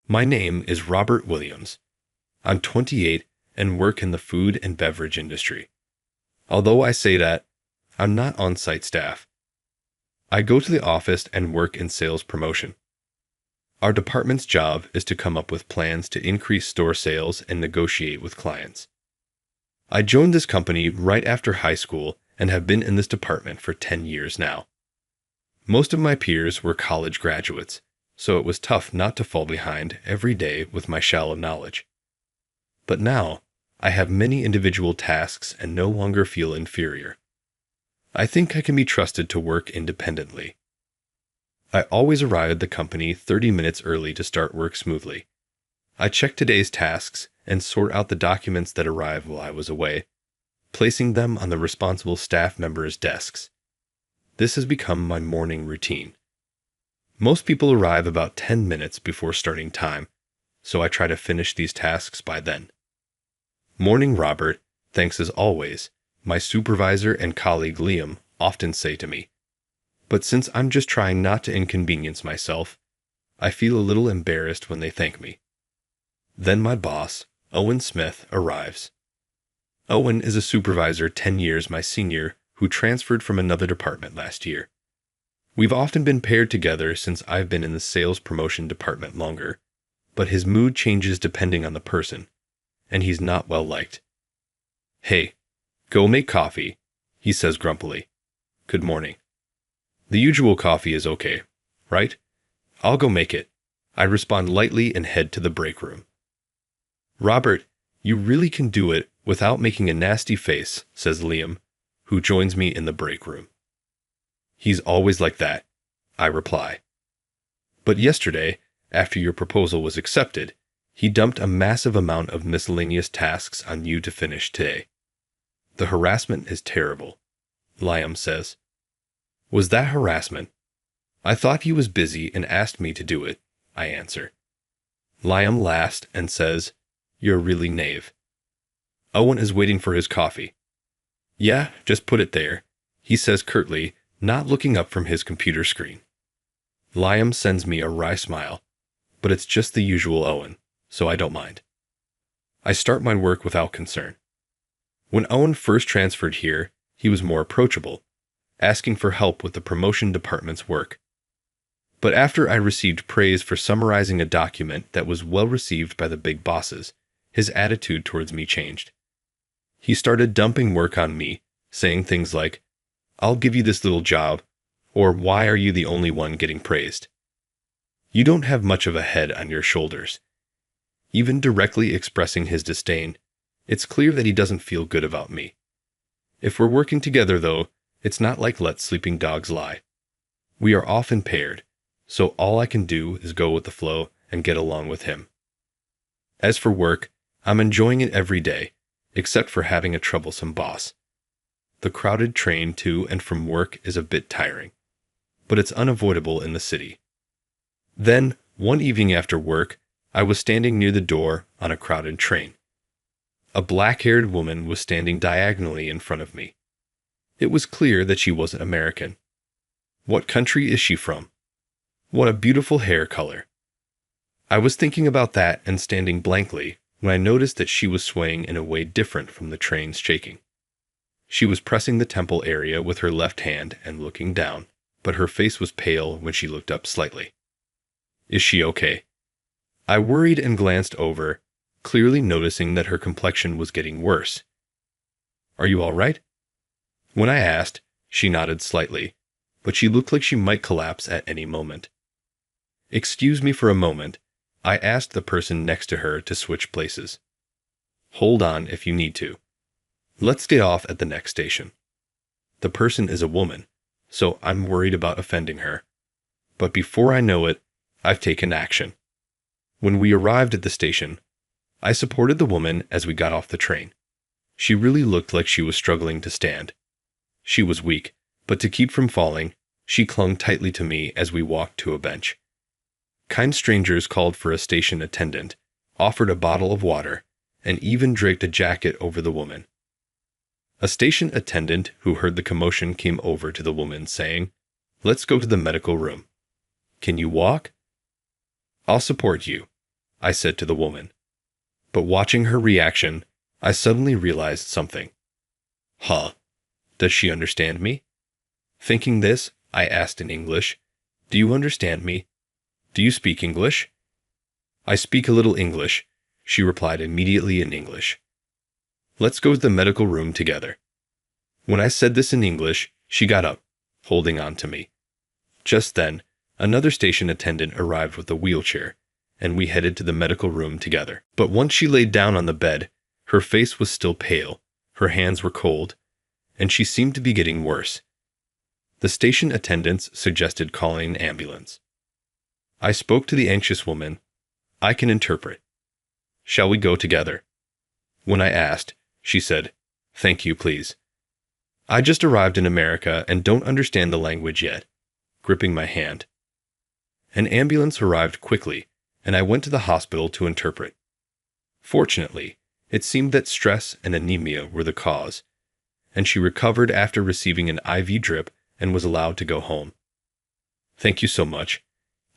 My name is Robert Williams. I'm 28 and work in the food and beverage industry. Although I say that, I'm not on-site staff. I go to the office and work in sales promotion. Our department's job is to come up with plans to increase store sales and negotiate with clients. I joined this company right after high school and have been in this department for 10 years now. Most of my peers were college graduates, so it was tough not to fall behind every day with my shallow knowledge. But now, I have many individual tasks and no longer feel inferior. I think I can be trusted to work independently. I always arrive at the company 30 minutes early to start work smoothly. I check today's tasks and sort out the documents that arrived while I was away, placing them on the responsible staff members' desks. This has become my morning routine. Most people arrive about 10 minutes before starting time, so I try to finish these tasks by then. Morning, Robert. Thanks as always, my supervisor and colleague Liam often say to me. But since I'm just trying not to inconvenience myself, I feel a little embarrassed when they thank me. Then my boss, Owen Smith, arrives. Owen is a supervisor 10 years my senior who transferred from another department last year. We've often been paired together since I've been in the sales promotion department longer, but his mood changes depending on the person, and he's not well liked. "Hey, go make coffee," he says grumpily. "Good morning." The usual coffee is okay, right? "I'll go make it." I respond lightly and head to the break room. "Robert, you really can do it without making a nasty face," says Liam, who joins me in the break room. "He's always like that," I reply. "But yesterday, after your proposal was accepted, he dumped a massive amount of miscellaneous tasks on you to finish today. The harassment is terrible," Liam says. "Was that harassment? I thought he was busy and asked me to do it," I answer. Liam laughs and says, "You're really knave." Owen is waiting for his coffee. "Yeah, just put it there," he says curtly, not looking up from his computer screen. Liam sends me a wry smile, but it's just the usual Owen, so I don't mind. I start my work without concern. When Owen first transferred here, he was more approachable, asking for help with the promotion department's work. But after I received praise for summarizing a document that was well received by the big bosses, his attitude towards me changed. He started dumping work on me, saying things like, "I'll give you this little job," or "Why are you the only one getting praised? You don't have much of a head on your shoulders." Even directly expressing his disdain, it's clear that he doesn't feel good about me. If we're working together, though, it's not like let sleeping dogs lie. We are often paired, so all I can do is go with the flow and get along with him. As for work, I'm enjoying it every day, except for having a troublesome boss. The crowded train to and from work is a bit tiring, but it's unavoidable in the city. Then, one evening after work, I was standing near the door on a crowded train. A black-haired woman was standing diagonally in front of me. It was clear that she wasn't American. What country is she from? What a beautiful hair color. I was thinking about that and standing blankly when I noticed that she was swaying in a way different from the train's shaking. She was pressing the temple area with her left hand and looking down, but her face was pale when she looked up slightly. "Is she okay?" I worried and glanced over, clearly noticing that her complexion was getting worse. "Are you all right?" When I asked, she nodded slightly, but she looked like she might collapse at any moment. "Excuse me for a moment," I asked the person next to her to switch places. "Hold on if you need to. Let's get off at the next station." The person is a woman, so I'm worried about offending her. But before I know it, I've taken action. When we arrived at the station, I supported the woman as we got off the train. She really looked like she was struggling to stand. She was weak, but to keep from falling, she clung tightly to me as we walked to a bench. Kind strangers called for a station attendant, offered a bottle of water, and even draped a jacket over the woman. A station attendant who heard the commotion came over to the woman saying, "Let's go to the medical room. Can you walk?" "I'll support you," I said to the woman. But watching her reaction, I suddenly realized something. Huh? Does she understand me? Thinking this, I asked in English, "Do you understand me? Do you speak English?" "I speak a little English," she replied immediately in English. "Let's go to the medical room together." When I said this in English, she got up, holding on to me. Just then, another station attendant arrived with a wheelchair, and we headed to the medical room together. But once she laid down on the bed, her face was still pale, her hands were cold, and she seemed to be getting worse. The station attendants suggested calling an ambulance. I spoke to the anxious woman. "I can interpret. Shall we go together?" When I asked, she said, "Thank you, please. I just arrived in America and don't understand the language yet," gripping my hand. An ambulance arrived quickly, and I went to the hospital to interpret. Fortunately, it seemed that stress and anemia were the cause, and she recovered after receiving an IV drip and was allowed to go home. "Thank you so much.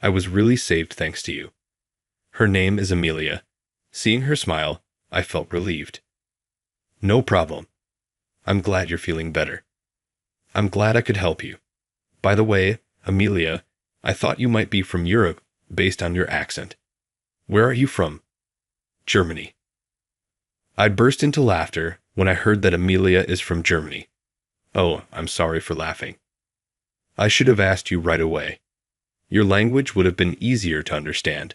I was really saved thanks to you." Her name is Amelia. Seeing her smile, I felt relieved. "No problem. I'm glad you're feeling better. I'm glad I could help you. By the way, Amelia, I thought you might be from Europe based on your accent. Where are you from?" "Germany." I burst into laughter when I heard that Amelia is from Germany. Oh, I'm sorry for laughing. I should have asked you right away. Your language would have been easier to understand.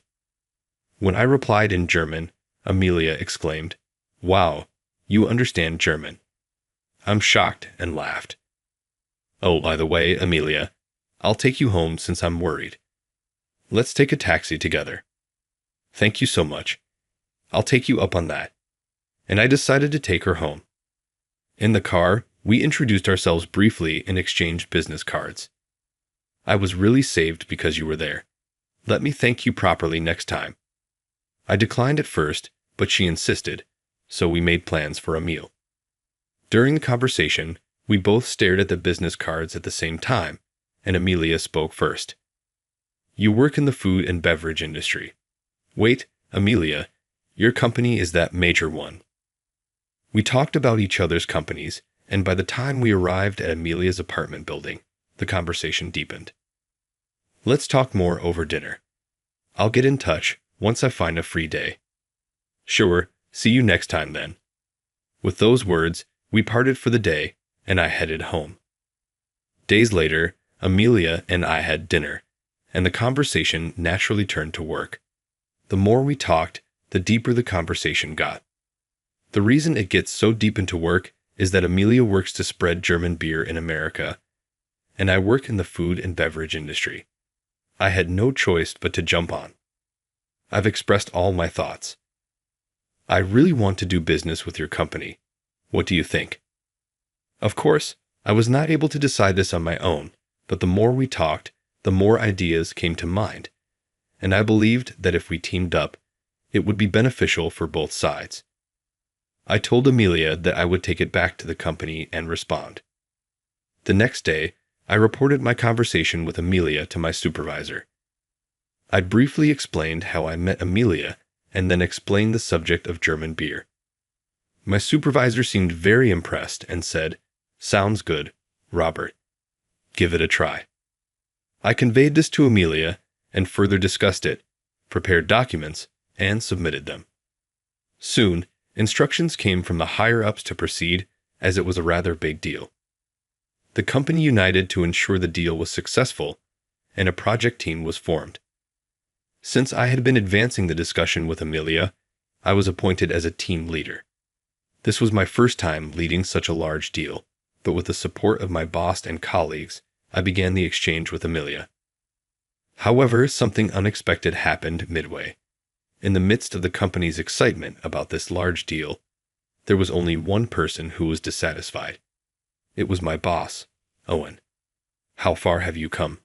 When I replied in German, Amelia exclaimed, "Wow, you understand German." I'm shocked and laughed. "Oh, by the way, Amelia, I'll take you home since I'm worried. Let's take a taxi together." "Thank you so much. I'll take you up on that." And I decided to take her home. In the car, we introduced ourselves briefly and exchanged business cards. "I was really saved because you were there. Let me thank you properly next time." I declined at first, but she insisted, so we made plans for a meal. During the conversation, we both stared at the business cards at the same time, and Amelia spoke first. "You work in the food and beverage industry. Wait, Amelia, your company is that major one." We talked about each other's companies, and by the time we arrived at Amelia's apartment building, the conversation deepened. "Let's talk more over dinner. I'll get in touch once I find a free day." "Sure, see you next time then." With those words, we parted for the day, and I headed home. Days later, Amelia and I had dinner, and the conversation naturally turned to work. The more we talked, the deeper the conversation got. The reason it gets so deep into work is that Amelia works to spread German beer in America, and I work in the food and beverage industry. I had no choice but to jump on. I've expressed all my thoughts. "I really want to do business with your company. What do you think?" Of course, I was not able to decide this on my own, but the more we talked, the more ideas came to mind, and I believed that if we teamed up, it would be beneficial for both sides. I told Amelia that I would take it back to the company and respond. The next day, I reported my conversation with Amelia to my supervisor. I briefly explained how I met Amelia and then explained the subject of German beer. My supervisor seemed very impressed and said, "Sounds good, Robert. Give it a try." I conveyed this to Amelia and further discussed it, prepared documents, and submitted them. Soon, instructions came from the higher-ups to proceed, as it was a rather big deal. The company united to ensure the deal was successful, and a project team was formed. Since I had been advancing the discussion with Amelia, I was appointed as a team leader. This was my first time leading such a large deal, but with the support of my boss and colleagues, I began the exchange with Amelia. However, something unexpected happened midway. In the midst of the company's excitement about this large deal, there was only one person who was dissatisfied. It was my boss, Owen. "How far have you come?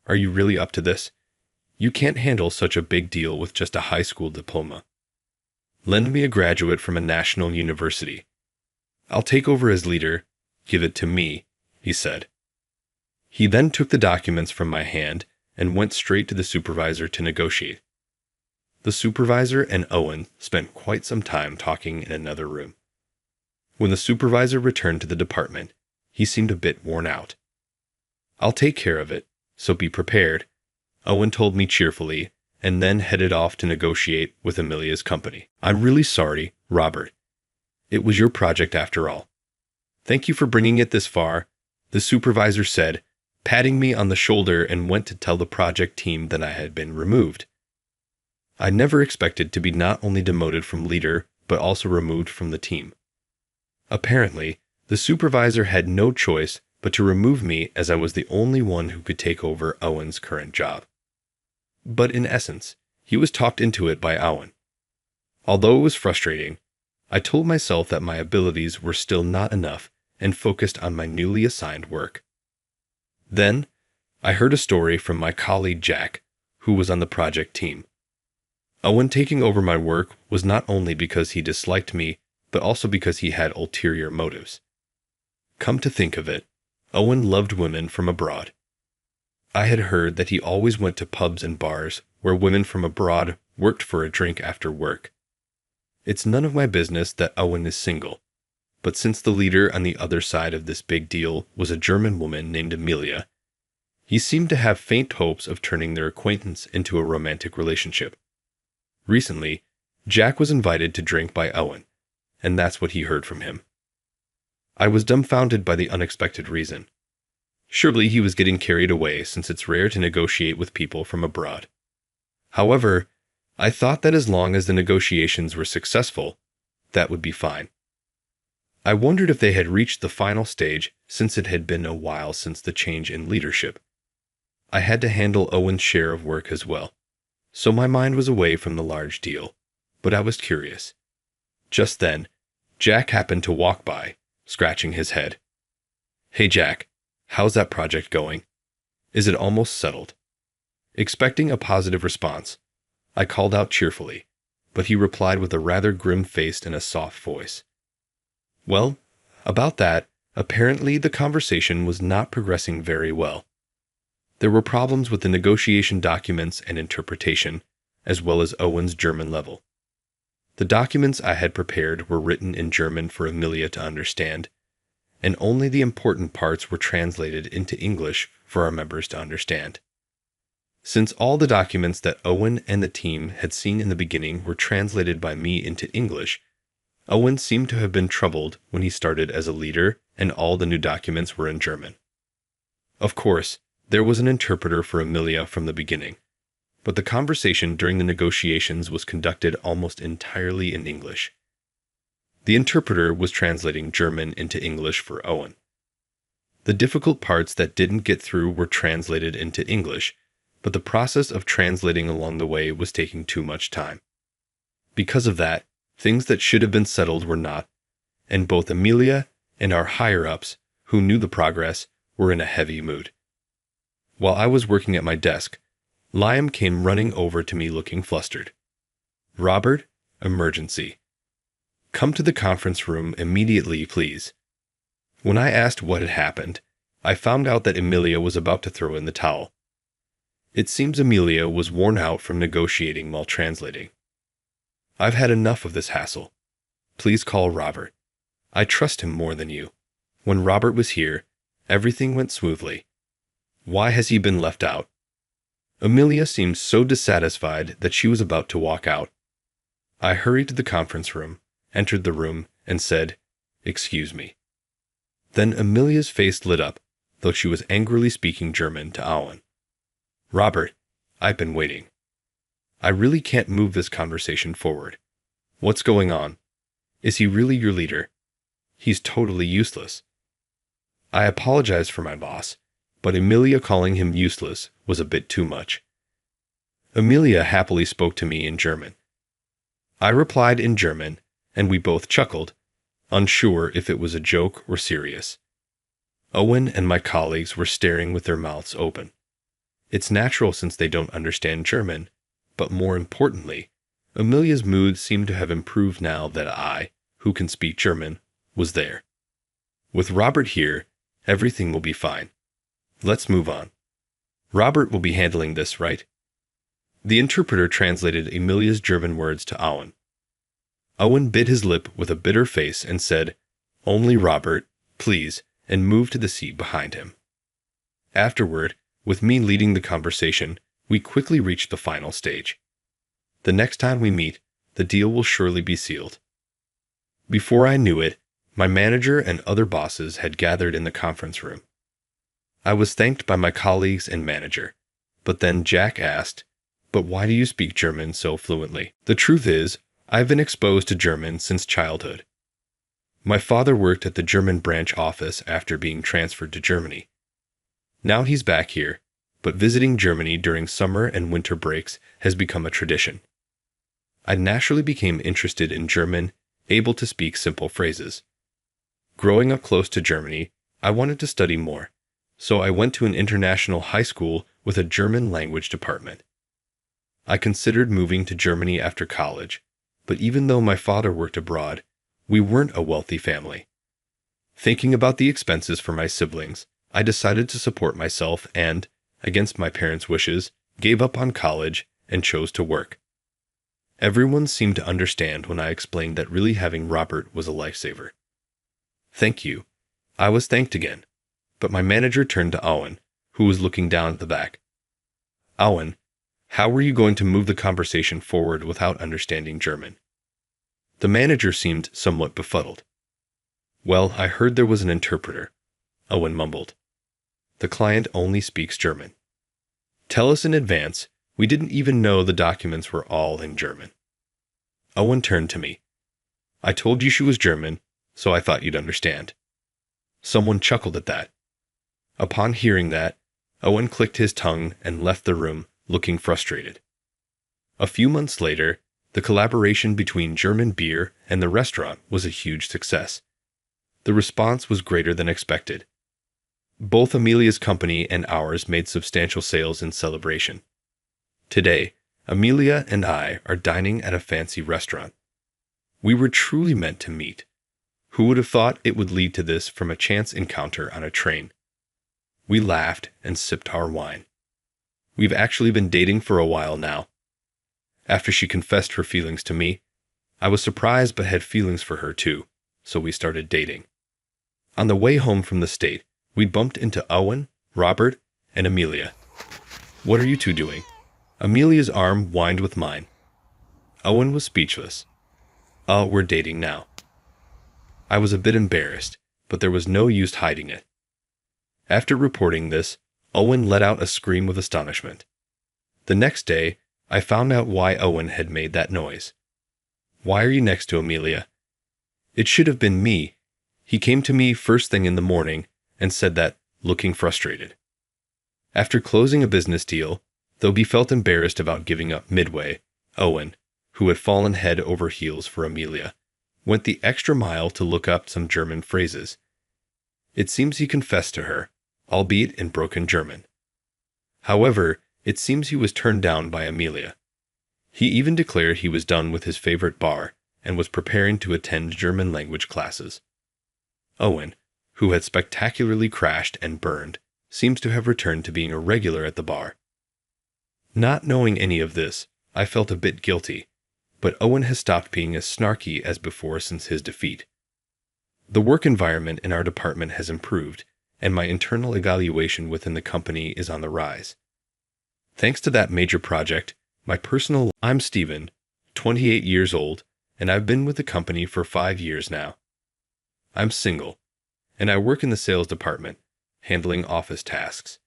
Are you really up to this? You can't handle such a big deal with just a high school diploma. Lend me a graduate from a national university. I'll take over as leader. Give it to me," he said. He then took the documents from my hand and went straight to the supervisor to negotiate. The supervisor and Owen spent quite some time talking in another room. When the supervisor returned to the department, he seemed a bit worn out. "I'll take care of it, so be prepared," Owen told me cheerfully, and then headed off to negotiate with Amelia's company. "I'm really sorry, Robert. It was your project after all. Thank you for bringing it this far," the supervisor said, patting me on the shoulder, and went to tell the project team that I had been removed. I never expected to be not only demoted from leader, but also removed from the team. Apparently, the supervisor had no choice but to remove me, as I was the only one who could take over Owen's current job. But in essence, he was talked into it by Owen. Although it was frustrating, I told myself that my abilities were still not enough and focused on my newly assigned work. Then, I heard a story from my colleague Jack, who was on the project team. Owen taking over my work was not only because he disliked me, but also because he had ulterior motives. Come to think of it, Owen loved women from abroad. I had heard that he always went to pubs and bars where women from abroad worked for a drink after work. It's none of my business that Owen is single, but since the leader on the other side of this big deal was a German woman named Amelia, he seemed to have faint hopes of turning their acquaintance into a romantic relationship. Recently, Jack was invited to drink by Owen, and that's what he heard from him. I was dumbfounded by the unexpected reason. Surely he was getting carried away, since it's rare to negotiate with people from abroad. However, I thought that as long as the negotiations were successful, that would be fine. I wondered if they had reached the final stage, since it had been a while since the change in leadership. I had to handle Owen's share of work as well, so my mind was away from the large deal, but I was curious. Just then, Jack happened to walk by, scratching his head. "Hey Jack, how's that project going? Is it almost settled?" Expecting a positive response, I called out cheerfully, but he replied with a rather grim-faced and a soft voice. "Well, about that, apparently the conversation was not progressing very well. There were problems with the negotiation documents and interpretation, as well as Owen's German level. The documents I had prepared were written in German for Amelia to understand, and only the important parts were translated into English for our members to understand. Since all the documents that Owen and the team had seen in the beginning were translated by me into English, Owen seemed to have been troubled when he started as a leader and all the new documents were in German. Of course, there was an interpreter for Amelia from the beginning, but the conversation during the negotiations was conducted almost entirely in English. The interpreter was translating German into English for Owen. The difficult parts that didn't get through were translated into English, but the process of translating along the way was taking too much time. Because of that, things that should have been settled were not, and both Amelia and our higher-ups, who knew the progress, were in a heavy mood. While I was working at my desk, Liam came running over to me looking flustered. "Robert, emergency. Come to the conference room immediately, please." When I asked what had happened, I found out that Amelia was about to throw in the towel. It seems Amelia was worn out from negotiating while translating. "I've had enough of this hassle. Please call Robert. I trust him more than you. When Robert was here, everything went smoothly. Why has he been left out?" Amelia seemed so dissatisfied that she was about to walk out. I hurried to the conference room, entered the room, and said, "Excuse me." Then Amelia's face lit up, though she was angrily speaking German to Owen. "Robert, I've been waiting. I really can't move this conversation forward. What's going on? Is he really your leader? He's totally useless." I apologized for my boss, but Amelia calling him useless was a bit too much. Amelia happily spoke to me in German. I replied in German, and we both chuckled, unsure if it was a joke or serious. Owen and my colleagues were staring with their mouths open. It's natural since they don't understand German, but more importantly, Amelia's mood seemed to have improved now that I, who can speak German, was there. With Robert here, everything will be fine. Let's move on. Robert will be handling this, right? The interpreter translated Amelia's German words to Owen. Owen bit his lip with a bitter face and said, "Only Robert, please," and moved to the seat behind him. Afterward, with me leading the conversation, we quickly reached the final stage. The next time we meet, the deal will surely be sealed. Before I knew it, my manager and other bosses had gathered in the conference room. I was thanked by my colleagues and manager, but then Jack asked, "But why do you speak German so fluently?" The truth is, I've been exposed to German since childhood. My father worked at the German branch office after being transferred to Germany. Now he's back here, but visiting Germany during summer and winter breaks has become a tradition. I naturally became interested in German, able to speak simple phrases. Growing up close to Germany, I wanted to study more, so I went to an international high school with a German language department. I considered moving to Germany after college, but even though my father worked abroad, we weren't a wealthy family. Thinking about the expenses for my siblings, I decided to support myself and, against my parents' wishes, gave up on college and chose to work. Everyone seemed to understand when I explained that really having Robert was a lifesaver. "Thank you." I was thanked again, but my manager turned to Owen, who was looking down at the back. "Owen, how were you going to move the conversation forward without understanding German?" The manager seemed somewhat befuddled. "Well, I heard there was an interpreter," Owen mumbled. "The client only speaks German." "Tell us in advance. We didn't even know the documents were all in German." Owen turned to me. "I told you she was German, so I thought you'd understand." Someone chuckled at that. Upon hearing that, Owen clicked his tongue and left the room, looking frustrated. A few months later, the collaboration between German beer and the restaurant was a huge success. The response was greater than expected. Both Amelia's company and ours made substantial sales in celebration. Today, Amelia and I are dining at a fancy restaurant. We were truly meant to meet. Who would have thought it would lead to this from a chance encounter on a train? We laughed and sipped our wine. We've actually been dating for a while now. After she confessed her feelings to me, I was surprised but had feelings for her too, so we started dating. On the way home from the state, we bumped into Owen, Robert, and Amelia. "What are you two doing?" Amelia's arm whined with mine. Owen was speechless. We're dating now." I was a bit embarrassed, but there was no use hiding it. After reporting this, Owen let out a scream of astonishment. The next day, I found out why Owen had made that noise. "Why are you next to Amelia?" "It should have been me." He came to me first thing in the morning and said that, looking frustrated. After closing a business deal, though he felt embarrassed about giving up midway, Owen, who had fallen head over heels for Amelia, went the extra mile to look up some German phrases. It seems he confessed to her, albeit in broken German. However, it seems he was turned down by Amelia. He even declared he was done with his favorite bar and was preparing to attend German language classes. Owen, who had spectacularly crashed and burned, seems to have returned to being a regular at the bar. Not knowing any of this, I felt a bit guilty, but Owen has stopped being as snarky as before since his defeat. The work environment in our department has improved, and my internal evaluation within the company is on the rise. Thanks to that major project, I'm Steven, 28 years old, and I've been with the company for 5 years now. I'm single, and I work in the sales department, handling office tasks.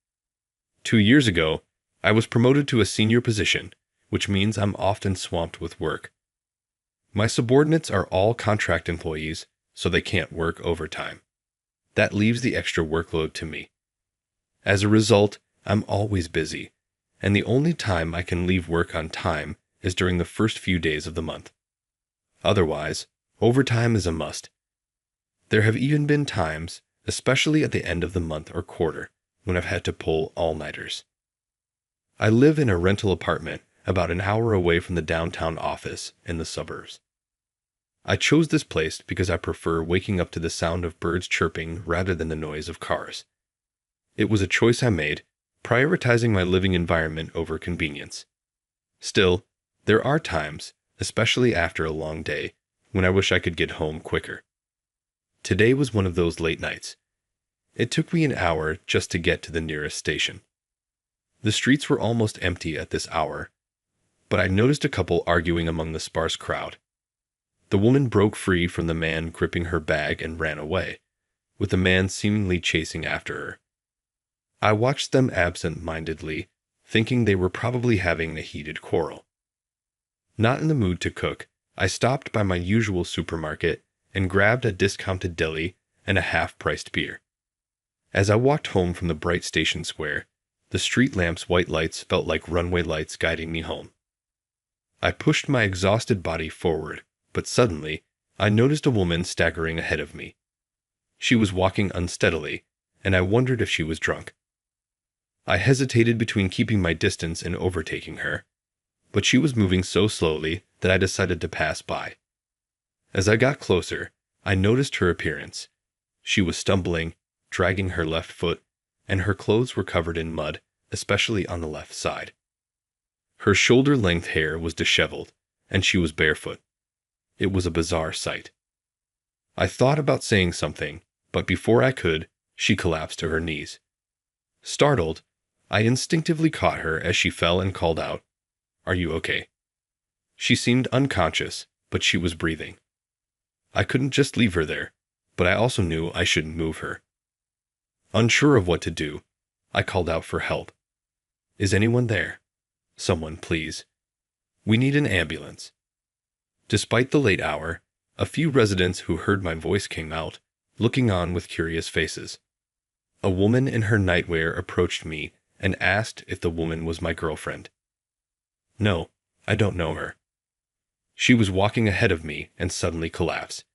2 years ago, I was promoted to a senior position, which means I'm often swamped with work. My subordinates are all contract employees, so they can't work overtime. That leaves the extra workload to me. As a result, I'm always busy, and the only time I can leave work on time is during the first few days of the month. Otherwise, overtime is a must. There have even been times, especially at the end of the month or quarter, when I've had to pull all-nighters. I live in a rental apartment about an hour away from the downtown office in the suburbs. I chose this place because I prefer waking up to the sound of birds chirping rather than the noise of cars. It was a choice I made, prioritizing my living environment over convenience. Still, there are times, especially after a long day, when I wish I could get home quicker. Today was one of those late nights. It took me an hour just to get to the nearest station. The streets were almost empty at this hour, but I noticed a couple arguing among the sparse crowd. The woman broke free from the man gripping her bag and ran away, with the man seemingly chasing after her. I watched them absent-mindedly, thinking they were probably having a heated quarrel. Not in the mood to cook, I stopped by my usual supermarket and grabbed a discounted deli and a half-priced beer. As I walked home from the bright station square, the street lamps' white lights felt like runway lights guiding me home. I pushed my exhausted body forward, but suddenly, I noticed a woman staggering ahead of me. She was walking unsteadily, and I wondered if she was drunk. I hesitated between keeping my distance and overtaking her, but she was moving so slowly that I decided to pass by. As I got closer, I noticed her appearance. She was stumbling, dragging her left foot, and her clothes were covered in mud, especially on the left side. Her shoulder-length hair was disheveled, and she was barefoot. It was a bizarre sight. I thought about saying something, but before I could, she collapsed to her knees. Startled, I instinctively caught her as she fell and called out, "Are you okay?" She seemed unconscious, but she was breathing. I couldn't just leave her there, but I also knew I shouldn't move her. Unsure of what to do, I called out for help. "Is anyone there? Someone, please. We need an ambulance." Despite the late hour, a few residents who heard my voice came out, looking on with curious faces. A woman in her nightwear approached me and asked if the woman was my girlfriend. "No, I don't know her." She was walking ahead of me and suddenly collapsed.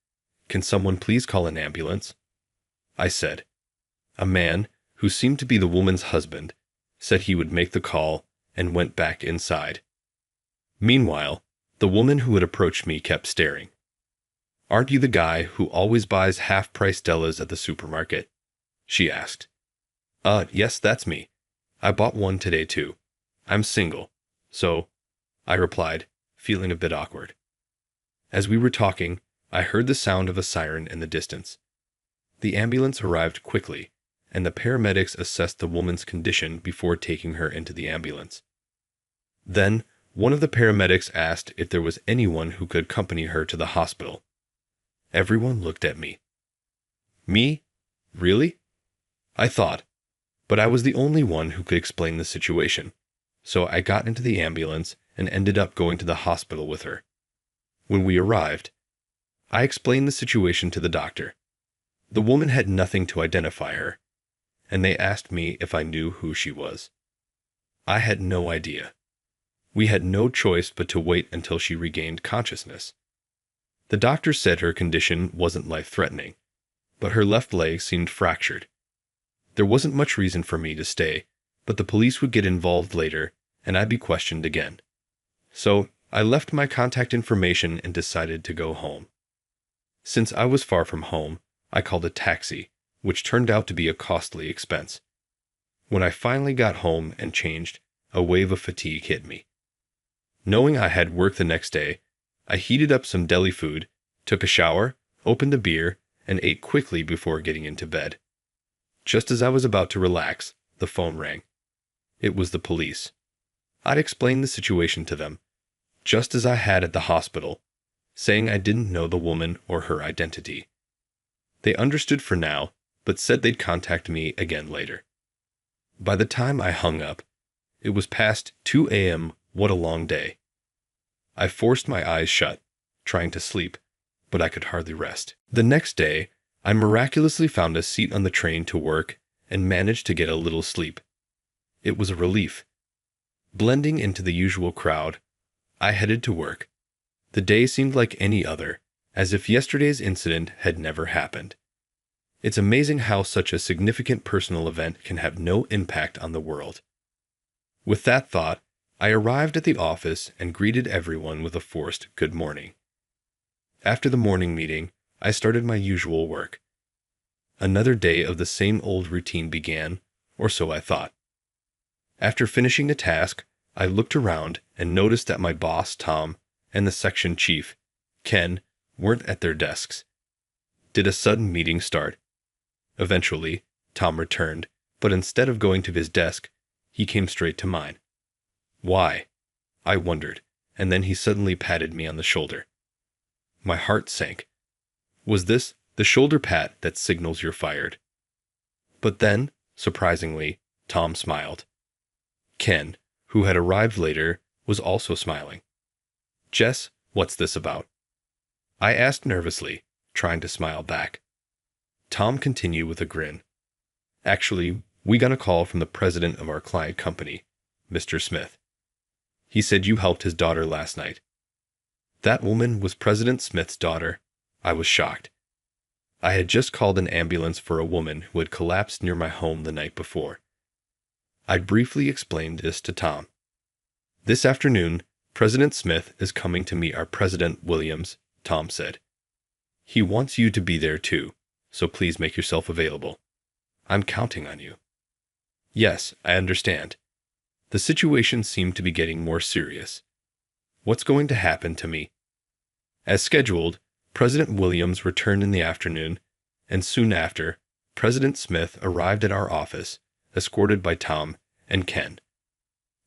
"Can someone please call an ambulance?" I said. A man, who seemed to be the woman's husband, said he would make the call and went back inside. Meanwhile, the woman who had approached me kept staring. "Aren't you the guy who always buys half-price Dellas at the supermarket?" she asked. Yes, that's me. I bought one today too. I'm single, so," I replied, feeling a bit awkward. As we were talking, I heard the sound of a siren in the distance. The ambulance arrived quickly, and the paramedics assessed the woman's condition before taking her into the ambulance. Then, one of the paramedics asked if there was anyone who could accompany her to the hospital. Everyone looked at me. Me? Really? I thought, but I was the only one who could explain the situation, so I got into the ambulance and ended up going to the hospital with her. When we arrived, I explained the situation to the doctor. The woman had nothing to identify her, and they asked me if I knew who she was. I had no idea. We had no choice but to wait until she regained consciousness. The doctor said her condition wasn't life-threatening, but her left leg seemed fractured. There wasn't much reason for me to stay, but the police would get involved later, and I'd be questioned again. So I left my contact information and decided to go home. Since I was far from home, I called a taxi, which turned out to be a costly expense. When I finally got home and changed, a wave of fatigue hit me. Knowing I had work the next day, I heated up some deli food, took a shower, opened a beer, and ate quickly before getting into bed. Just as I was about to relax, the phone rang. It was the police. I'd explained the situation to them, just as I had at the hospital, saying I didn't know the woman or her identity. They understood for now, but said they'd contact me again later. By the time I hung up, it was past 2 a.m. What a long day. I forced my eyes shut, trying to sleep, but I could hardly rest. The next day, I miraculously found a seat on the train to work and managed to get a little sleep. It was a relief. Blending into the usual crowd, I headed to work. The day seemed like any other, as if yesterday's incident had never happened. It's amazing how such a significant personal event can have no impact on the world. With that thought, I arrived at the office and greeted everyone with a forced good morning. After the morning meeting, I started my usual work. Another day of the same old routine began, or so I thought. After finishing a task, I looked around and noticed that my boss, Tom, and the section chief, Ken, weren't at their desks. Did a sudden meeting start? Eventually, Tom returned, but instead of going to his desk, he came straight to mine. Why? I wondered, and then he suddenly patted me on the shoulder. My heart sank. Was this the shoulder pat that signals you're fired? But then, surprisingly, Tom smiled. Ken, who had arrived later, was also smiling. Jess, what's this about? I asked nervously, trying to smile back. Tom continued with a grin. Actually, we got a call from the president of our client company, Mr. Smith. He said you helped his daughter last night. That woman was President Smith's daughter. I was shocked. I had just called an ambulance for a woman who had collapsed near my home the night before. I briefly explained this to Tom. This afternoon, President Smith is coming to meet our President Williams, Tom said. He wants you to be there too, so please make yourself available. I'm counting on you. Yes, I understand. The situation seemed to be getting more serious. What's going to happen to me? As scheduled, President Williams returned in the afternoon, and soon after, President Smith arrived at our office, escorted by Tom and Ken.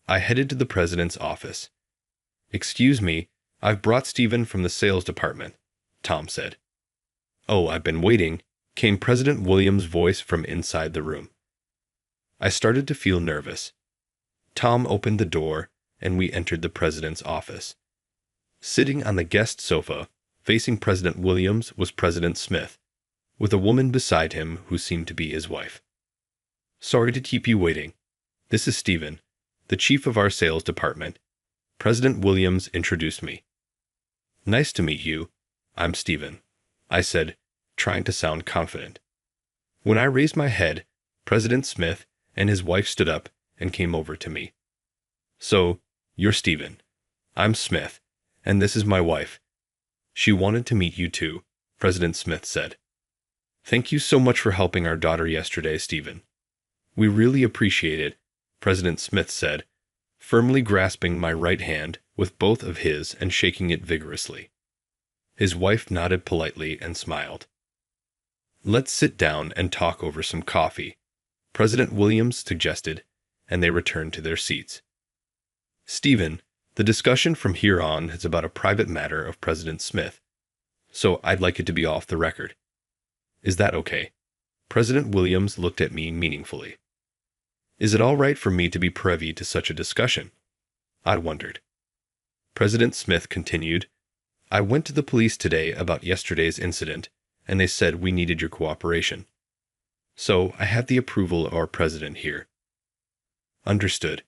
I headed to the president's office. Excuse me, I've brought Stephen from the sales department, Tom said. Oh, I've been waiting, came President Williams' voice from inside the room. I started to feel nervous. Tom opened the door, and we entered the president's office. Sitting on the guest sofa, facing President Williams, was President Smith, with a woman beside him who seemed to be his wife. Sorry to keep you waiting. This is Stephen, the chief of our sales department. President Williams introduced me. Nice to meet you. I'm Stephen, I said, trying to sound confident. When I raised my head, President Smith and his wife stood up and came over to me. So, you're Stephen. I'm Smith, and this is my wife. She wanted to meet you too, President Smith said. Thank you so much for helping our daughter yesterday, Stephen. We really appreciate it, President Smith said, firmly grasping my right hand with both of his and shaking it vigorously. His wife nodded politely and smiled. Let's sit down and talk over some coffee, President Williams suggested, and they returned to their seats. Stephen, the discussion from here on is about a private matter of President Smith, so I'd like it to be off the record. Is that okay? President Williams looked at me meaningfully. Is it all right for me to be privy to such a discussion? I wondered. President Smith continued, I went to the police today about yesterday's incident, and they said we needed your cooperation. So I have the approval of our president here. Understood.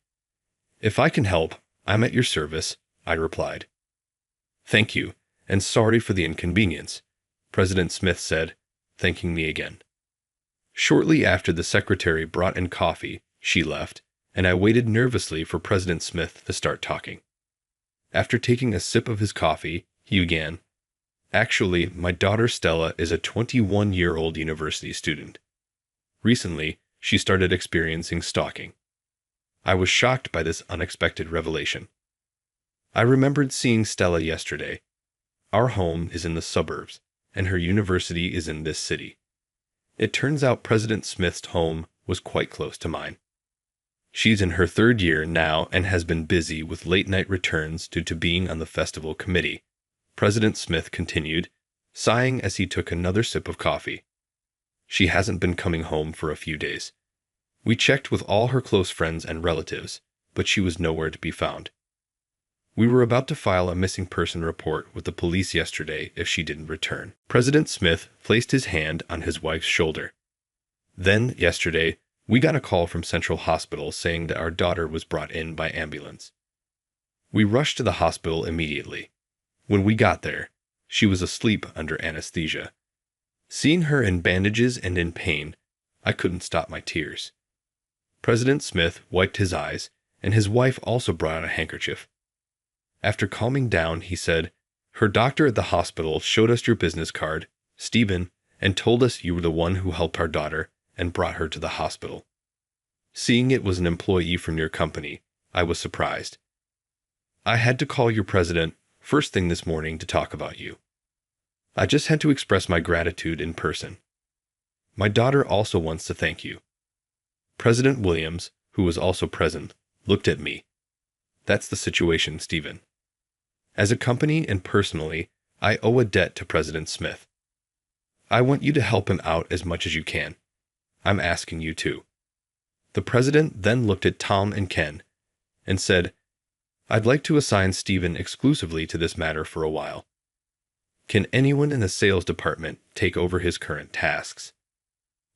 If I can help, I'm at your service, I replied. Thank you, and sorry for the inconvenience, President Smith said, thanking me again. Shortly after the secretary brought in coffee, she left, and I waited nervously for President Smith to start talking. After taking a sip of his coffee, he began, Actually, my daughter Stella is a 21-year-old university student. Recently, she started experiencing stalking. I was shocked by this unexpected revelation. I remembered seeing Stella yesterday. Our home is in the suburbs, and her university is in this city. It turns out President Smith's home was quite close to mine. She's in her third year now and has been busy with late-night returns due to being on the festival committee, President Smith continued, sighing as he took another sip of coffee. She hasn't been coming home for a few days. We checked with all her close friends and relatives, but she was nowhere to be found. We were about to file a missing person report with the police yesterday if she didn't return. President Smith placed his hand on his wife's shoulder. Then, yesterday, we got a call from Central Hospital saying that our daughter was brought in by ambulance. We rushed to the hospital immediately. When we got there, she was asleep under anesthesia. Seeing her in bandages and in pain, I couldn't stop my tears. President Smith wiped his eyes, and his wife also brought out a handkerchief. After calming down, he said, Her doctor at the hospital showed us your business card, Stephen, and told us you were the one who helped our daughter and brought her to the hospital. Seeing it was an employee from your company, I was surprised. I had to call your president first thing this morning to talk about you. I just had to express my gratitude in person. My daughter also wants to thank you. President Williams, who was also present, looked at me. That's the situation, Stephen. As a company and personally, I owe a debt to President Smith. I want you to help him out as much as you can. I'm asking you to. The president then looked at Tom and Ken and said, I'd like to assign Stephen exclusively to this matter for a while. Can anyone in the sales department take over his current tasks?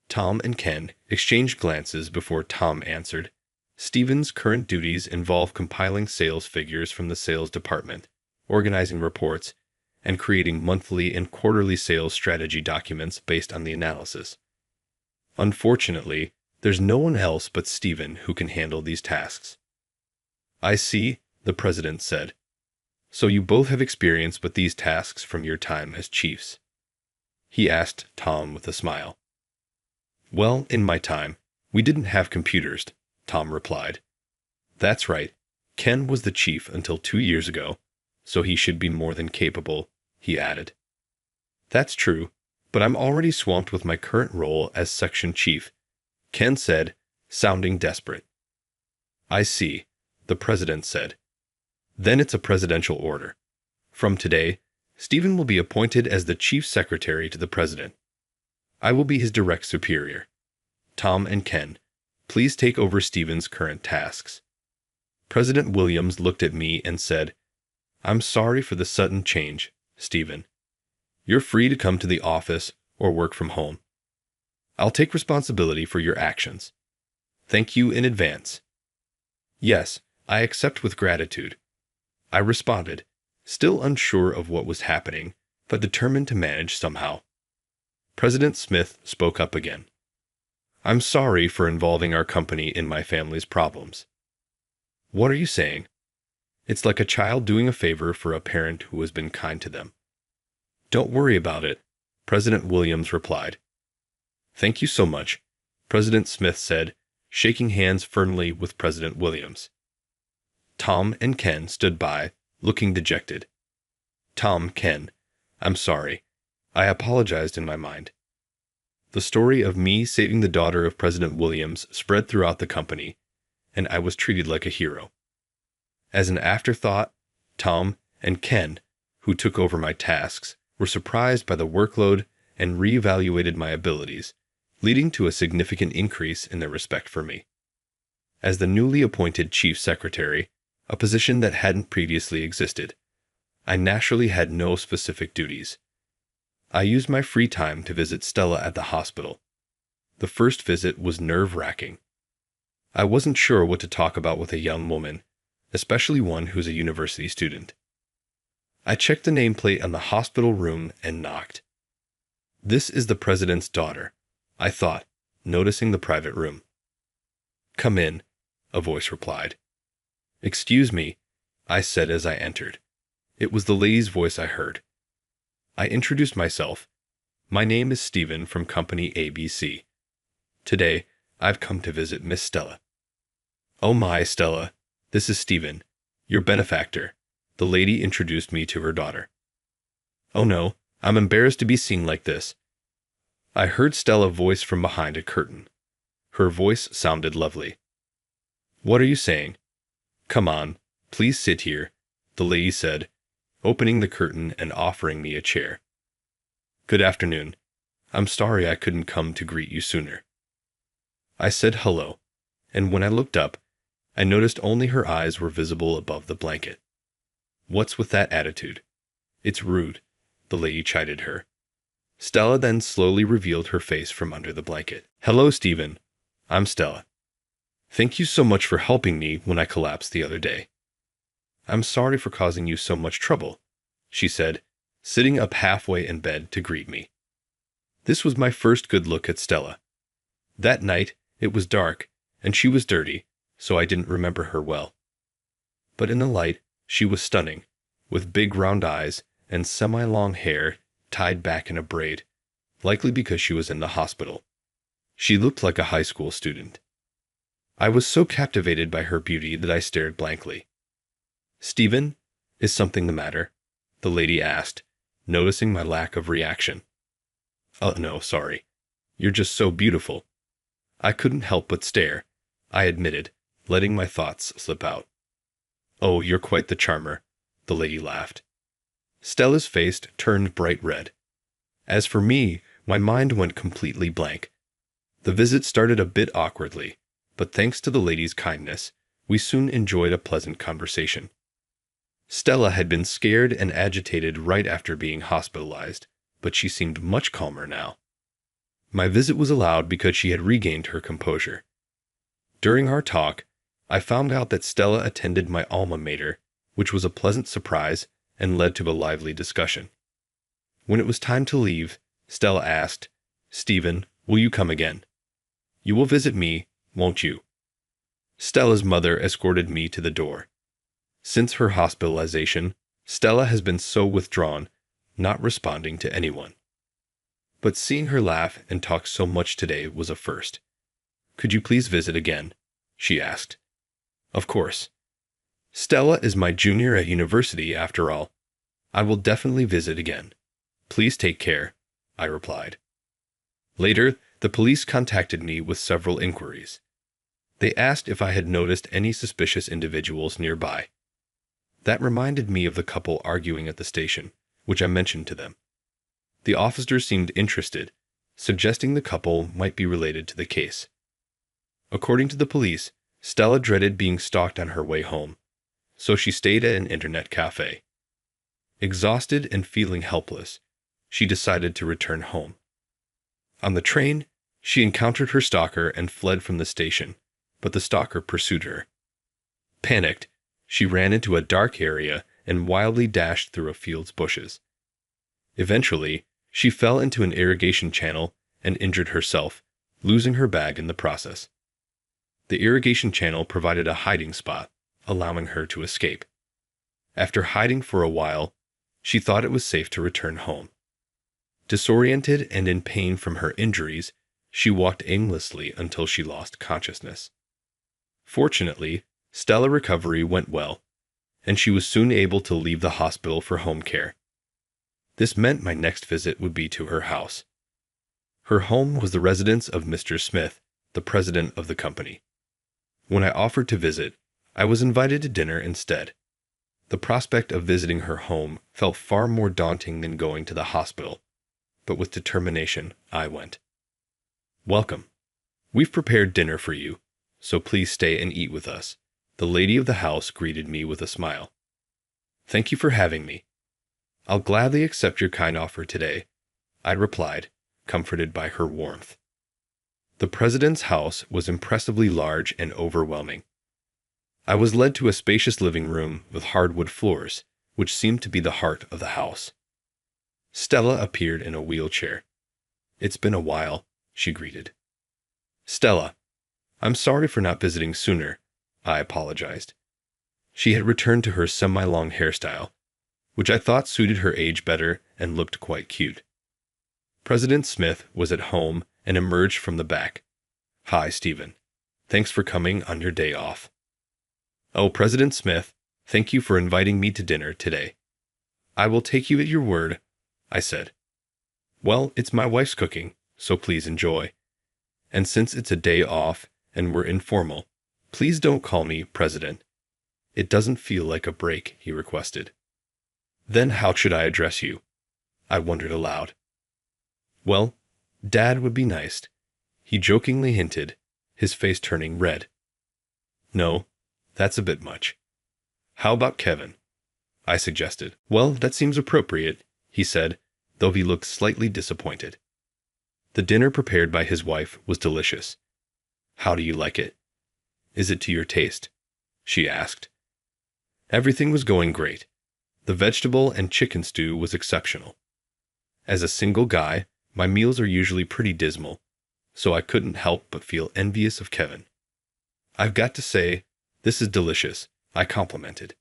Tom and Ken exchanged glances before Tom answered, Stephen's current duties involve compiling sales figures from the sales department, organizing reports, and creating monthly and quarterly sales strategy documents based on the analysis. Unfortunately, there's no one else but Stephen who can handle these tasks. I see, the president said. So you both have experience with these tasks from your time as chiefs? He asked Tom with a smile. Well, in my time, we didn't have computers, Tom replied. That's right. Ken was the chief until 2 years ago, so he should be more than capable, he added. That's true, but I'm already swamped with my current role as section chief, Ken said, sounding desperate. I see, the president said. Then it's a presidential order. From today, Stephen will be appointed as the chief secretary to the president. I will be his direct superior. Tom and Ken, please take over Stephen's current tasks. President Williams looked at me and said, I'm sorry for the sudden change, Stephen. You're free to come to the office or work from home. I'll take responsibility for your actions. Thank you in advance. Yes, I accept with gratitude. I responded, still unsure of what was happening, but determined to manage somehow. President Smith spoke up again. I'm sorry for involving our company in my family's problems. What are you saying? It's like a child doing a favor for a parent who has been kind to them. Don't worry about it, President Williams replied. Thank you so much, President Smith said, shaking hands firmly with President Williams. Tom and Ken stood by, looking dejected. Ken, I'm sorry. I apologized in my mind. The story of me saving the daughter of President Williams spread throughout the company, and I was treated like a hero. As an afterthought, Tom and Ken, who took over my tasks, were surprised by the workload and reevaluated my abilities, leading to a significant increase in their respect for me. As the newly appointed chief secretary, a position that hadn't previously existed, I naturally had no specific duties. I used my free time to visit Stella at the hospital. The first visit was nerve-wracking. I wasn't sure what to talk about with a young woman, especially one who's a university student. I checked the nameplate on the hospital room and knocked. This is the president's daughter, I thought, noticing the private room. Come in, a voice replied. Excuse me, I said as I entered. It was the lady's voice I heard. I introduced myself. My name is Stephen from Company ABC. Today, I've come to visit Miss Stella. Oh my, Stella, this is Stephen, your benefactor. The lady introduced me to her daughter. Oh no, I'm embarrassed to be seen like this. I heard Stella voice from behind a curtain. Her voice sounded lovely. What are you saying? Come on, please sit here, the lady said, opening the curtain and offering me a chair. Good afternoon. I'm sorry I couldn't come to greet you sooner. I said hello, and when I looked up, I noticed only her eyes were visible above the blanket. What's with that attitude? It's rude, the lady chided her. Stella then slowly revealed her face from under the blanket. Hello, Stephen. I'm Stella. Thank you so much for helping me when I collapsed the other day. I'm sorry for causing you so much trouble, she said, sitting up halfway in bed to greet me. This was my first good look at Stella. That night, it was dark, and she was dirty, so I didn't remember her well. But in the light, she was stunning, with big round eyes and semi-long hair tied back in a braid, likely because she was in the hospital. She looked like a high school student. I was so captivated by her beauty that I stared blankly. "Stephen, is something the matter?" the lady asked, noticing my lack of reaction. "Oh, no, sorry. You're just so beautiful." I couldn't help but stare, I admitted, letting my thoughts slip out. "Oh, you're quite the charmer," the lady laughed. Stella's face turned bright red. As for me, my mind went completely blank. The visit started a bit awkwardly, but thanks to the lady's kindness, we soon enjoyed a pleasant conversation. Stella had been scared and agitated right after being hospitalized, but she seemed much calmer now. My visit was allowed because she had regained her composure. During our talk, I found out that Stella attended my alma mater, which was a pleasant surprise and led to a lively discussion. When it was time to leave, Stella asked, "Stephen, will you come again? You will visit me, won't you?" Stella's mother escorted me to the door. Since her hospitalization, Stella has been so withdrawn, not responding to anyone. But seeing her laugh and talk so much today was a first. "Could you please visit again?" she asked. "Of course. Stella is my junior at university after all. I will definitely visit again. Please take care," I replied. Later, the police contacted me with several inquiries. They asked if I had noticed any suspicious individuals nearby. That reminded me of the couple arguing at the station, which I mentioned to them. The officers seemed interested, suggesting the couple might be related to the case. According to the police, Stella dreaded being stalked on her way home, so she stayed at an internet cafe. Exhausted and feeling helpless, she decided to return home. On the train, she encountered her stalker and fled from the station, but the stalker pursued her. Panicked, she ran into a dark area and wildly dashed through a field's bushes. Eventually, she fell into an irrigation channel and injured herself, losing her bag in the process. The irrigation channel provided a hiding spot, allowing her to escape. After hiding for a while, she thought it was safe to return home. Disoriented and in pain from her injuries, she walked aimlessly until she lost consciousness. Fortunately, Stella's recovery went well, and she was soon able to leave the hospital for home care. This meant my next visit would be to her house. Her home was the residence of Mr. Smith, the president of the company. When I offered to visit, I was invited to dinner instead. The prospect of visiting her home felt far more daunting than going to the hospital, but with determination, I went. "Welcome. We've prepared dinner for you, so please stay and eat with us," the lady of the house greeted me with a smile. "Thank you for having me. I'll gladly accept your kind offer today," I replied, comforted by her warmth. The president's house was impressively large and overwhelming. I was led to a spacious living room with hardwood floors, which seemed to be the heart of the house. Stella appeared in a wheelchair. "It's been a while," she greeted. "Stella, I'm sorry for not visiting sooner," I apologized. She had returned to her semi-long hairstyle, which I thought suited her age better and looked quite cute. President Smith was at home and emerged from the back. "Hi, Stephen. Thanks for coming on your day off." "Oh, President Smith, thank you for inviting me to dinner today." "I will take you at your word," I said. "Well, it's my wife's cooking, so please enjoy. And since it's a day off and we're informal, please don't call me President. It doesn't feel like a break," he requested. "Then how should I address you?" I wondered aloud. "Well, Dad would be nice," he jokingly hinted, his face turning red. "No, that's a bit much. How about Kevin?" I suggested. "Well, that seems appropriate," he said, though he looked slightly disappointed. The dinner prepared by his wife was delicious. "How do you like it? Is it to your taste?" she asked. Everything was going great. The vegetable and chicken stew was exceptional. As a single guy, my meals are usually pretty dismal, so I couldn't help but feel envious of Kevin. "I've got to say, this is delicious," I complimented.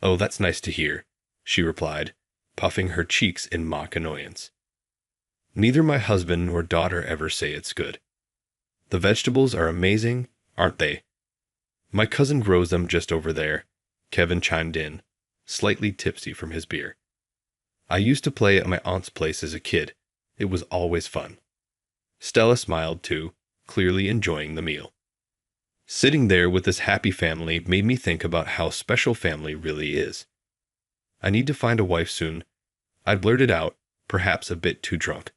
"Oh, that's nice to hear," she replied, puffing her cheeks in mock annoyance. "Neither my husband nor daughter ever say it's good. The vegetables are amazing, aren't they? My cousin grows them just over there, Kevin chimed in, slightly tipsy from his beer. I used to play at my aunt's place as a kid. It was always fun. Stella smiled too, clearly enjoying the meal. Sitting there with this happy family made me think about how special family really is. I need to find a wife soon, I blurted out, perhaps a bit too drunk.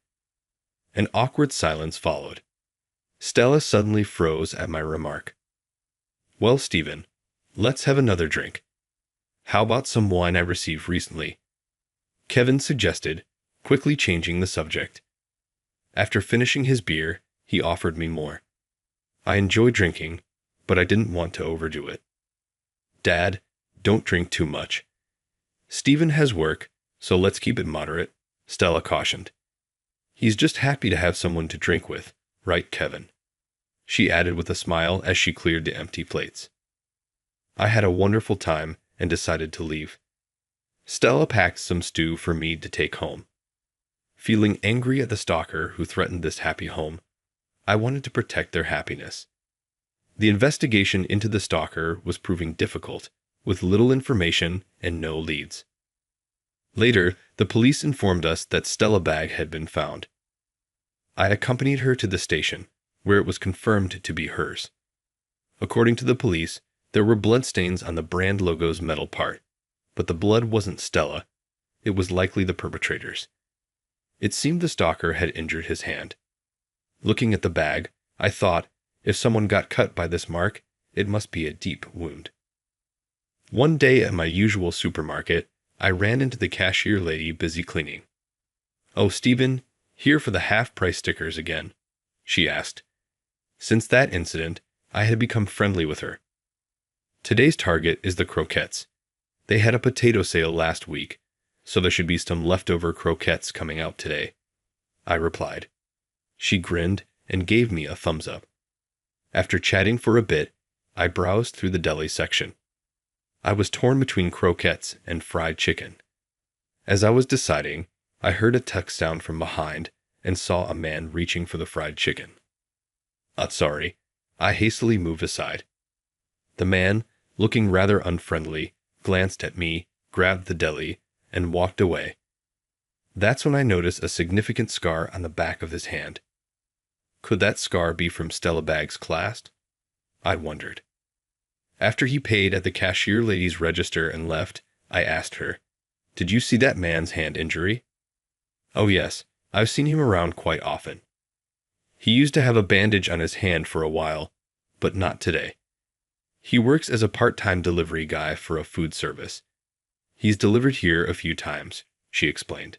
An awkward silence followed. Stella suddenly froze at my remark. Well, Stephen, let's have another drink. How about some wine I received recently? Kevin suggested, quickly changing the subject. After finishing his beer, he offered me more. I enjoy drinking, but I didn't want to overdo it. Dad, don't drink too much. Stephen has work, so let's keep it moderate, Stella cautioned. He's just happy to have someone to drink with, right, Kevin? She added with a smile as she cleared the empty plates. I had a wonderful time and decided to leave. Stella packed some stew for me to take home. Feeling angry at the stalker who threatened this happy home, I wanted to protect their happiness. The investigation into the stalker was proving difficult, with little information and no leads. Later, the police informed us that Stella's bag had been found. I accompanied her to the station, where it was confirmed to be hers. According to the police, there were bloodstains on the brand logo's metal part, but the blood wasn't Stella. It was likely the perpetrator's. It seemed the stalker had injured his hand. Looking at the bag, I thought, if someone got cut by this mark, it must be a deep wound. One day at my usual supermarket, I ran into the cashier lady busy cleaning. "Oh, Stephen, here for the half-price stickers again," she asked. Since that incident, I had become friendly with her. Today's target is the croquettes. They had a potato sale last week, so there should be some leftover croquettes coming out today, I replied. She grinned and gave me a thumbs up. After chatting for a bit, I browsed through the deli section. I was torn between croquettes and fried chicken. As I was deciding, I heard a tuck sound from behind and saw a man reaching for the fried chicken. Sorry, I hastily moved aside. The man, looking rather unfriendly, glanced at me, grabbed the deli, and walked away. That's when I noticed a significant scar on the back of his hand. Could that scar be from Stella Bag's clasp? I wondered. After he paid at the cashier lady's register and left, I asked her, "Did you see that man's hand injury?" "Oh yes, I've seen him around quite often. He used to have a bandage on his hand for a while, but not today. He works as a part-time delivery guy for a food service. He's delivered here a few times," she explained.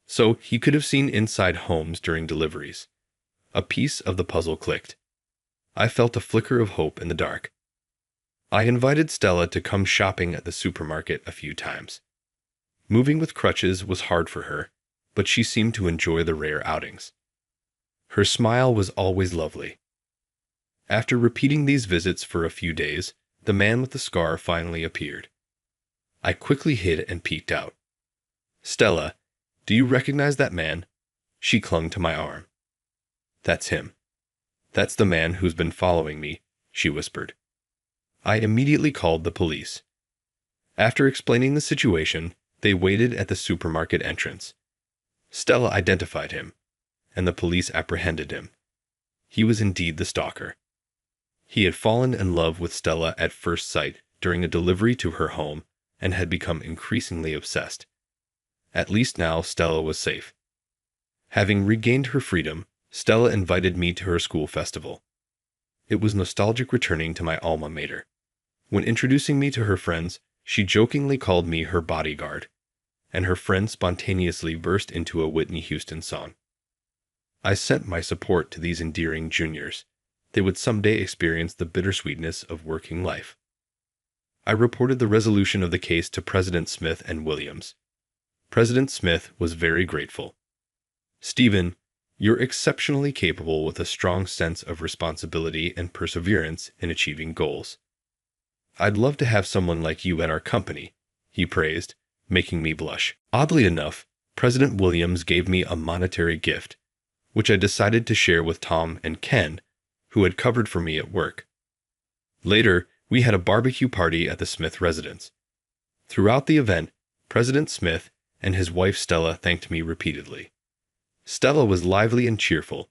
So he could have seen inside homes during deliveries. A piece of the puzzle clicked. I felt a flicker of hope in the dark. I invited Stella to come shopping at the supermarket a few times. Moving with crutches was hard for her, but she seemed to enjoy the rare outings. Her smile was always lovely. After repeating these visits for a few days, the man with the scar finally appeared. I quickly hid and peeked out. "Stella, do you recognize that man?" She clung to my arm. "That's him. That's the man who's been following me," she whispered. I immediately called the police. After explaining the situation, they waited at the supermarket entrance. Stella identified him, and the police apprehended him. He was indeed the stalker. He had fallen in love with Stella at first sight during a delivery to her home and had become increasingly obsessed. At least now Stella was safe. Having regained her freedom, Stella invited me to her school festival. It was nostalgic returning to my alma mater. When introducing me to her friends, she jokingly called me her bodyguard, and her friends spontaneously burst into a Whitney Houston song. I sent my support to these endearing juniors. They would someday experience the bittersweetness of working life. I reported the resolution of the case to President Smith and Williams. President Smith was very grateful. "Stephen, you're exceptionally capable with a strong sense of responsibility and perseverance in achieving goals. I'd love to have someone like you at our company," he praised, making me blush. Oddly enough, President Williams gave me a monetary gift, which I decided to share with Tom and Ken who had covered for me at work. Later, we had a barbecue party at the Smith residence. Throughout the event, President Smith and his wife Stella thanked me repeatedly. Stella was lively and cheerful,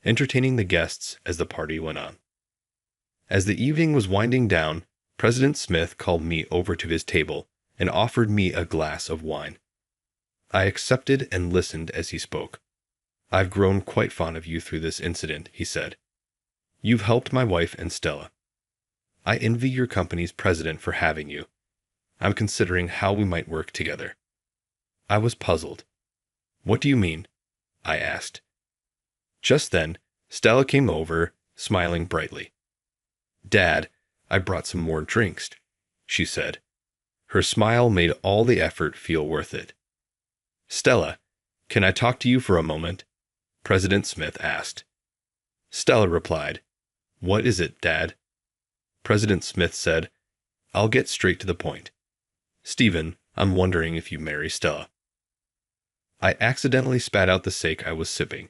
entertaining the guests as the party went on. As the evening was winding down, President Smith called me over to his table and offered me a glass of wine. I accepted and listened as he spoke. "I've grown quite fond of you through this incident," he said. "You've helped my wife and Stella. I envy your company's president for having you. I'm considering how we might work together." I was puzzled. "What do you mean?" I asked. Just then, Stella came over, smiling brightly. "Dad, I brought some more drinks," she said. Her smile made all the effort feel worth it. "Stella, can I talk to you for a moment?" President Smith asked. Stella replied, "What is it, Dad?" President Smith said, "I'll get straight to the point. Stephen, I'm wondering if you marry Stella." I accidentally spat out the sake I was sipping.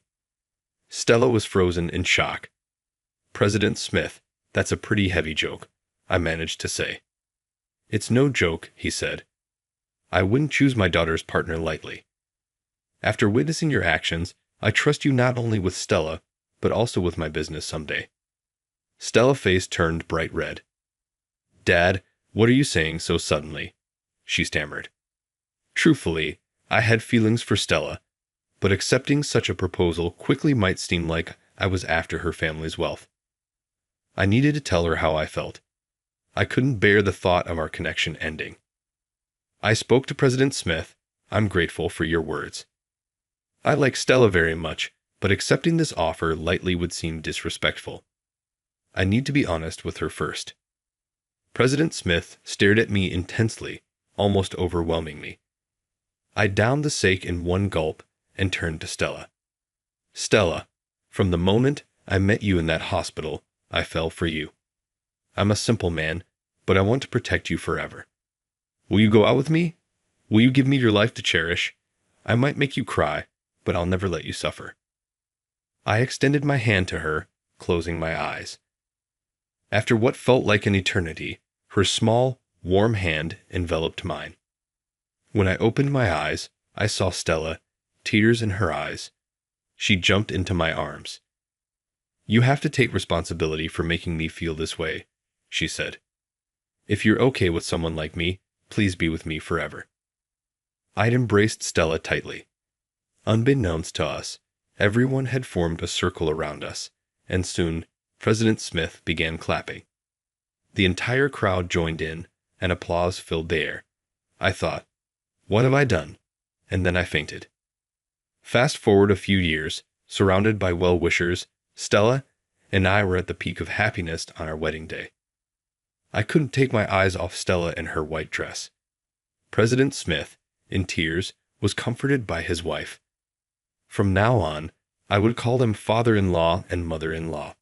Stella was frozen in shock. "President Smith, that's a pretty heavy joke," I managed to say. "It's no joke," he said. "I wouldn't choose my daughter's partner lightly. After witnessing your actions, I trust you not only with Stella, but also with my business someday." Stella's face turned bright red. "Dad, what are you saying so suddenly?" she stammered. Truthfully, I had feelings for Stella, but accepting such a proposal quickly might seem like I was after her family's wealth. I needed to tell her how I felt. I couldn't bear the thought of our connection ending. I spoke to President Smith. "I'm grateful for your words. I like Stella very much, but accepting this offer lightly would seem disrespectful. I need to be honest with her first." President Smith stared at me intensely, almost overwhelming me. I downed the sake in one gulp and turned to Stella. "Stella, from the moment I met you in that hospital, I fell for you. I'm a simple man, but I want to protect you forever. Will you go out with me? Will you give me your life to cherish? I might make you cry, but I'll never let you suffer." I extended my hand to her, closing my eyes. After what felt like an eternity, her small, warm hand enveloped mine. When I opened my eyes, I saw Stella, tears in her eyes. She jumped into my arms. "You have to take responsibility for making me feel this way," she said. "If you're okay with someone like me, please be with me forever." I'd embraced Stella tightly. Unbeknownst to us, everyone had formed a circle around us, and soon President Smith began clapping. The entire crowd joined in, and applause filled the air. I thought, "What have I done?" And then I fainted. Fast forward a few years, surrounded by well-wishers, Stella and I were at the peak of happiness on our wedding day. I couldn't take my eyes off Stella in her white dress. President Smith, in tears, was comforted by his wife. From now on, I would call them father-in-law and mother-in-law.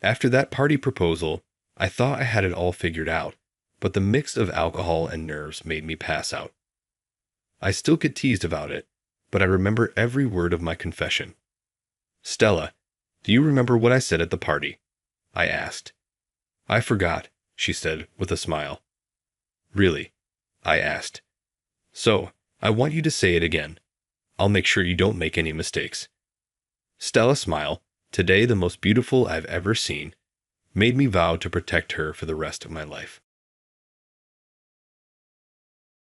After that party proposal, I thought I had it all figured out, but the mix of alcohol and nerves made me pass out. I still get teased about it, but I remember every word of my confession. "Stella, do you remember what I said at the party?" I asked. "I forgot," she said with a smile. "Really?" I asked. "So, I want you to say it again. I'll make sure you don't make any mistakes." Stella's smile, today the most beautiful I've ever seen, made me vow to protect her for the rest of my life.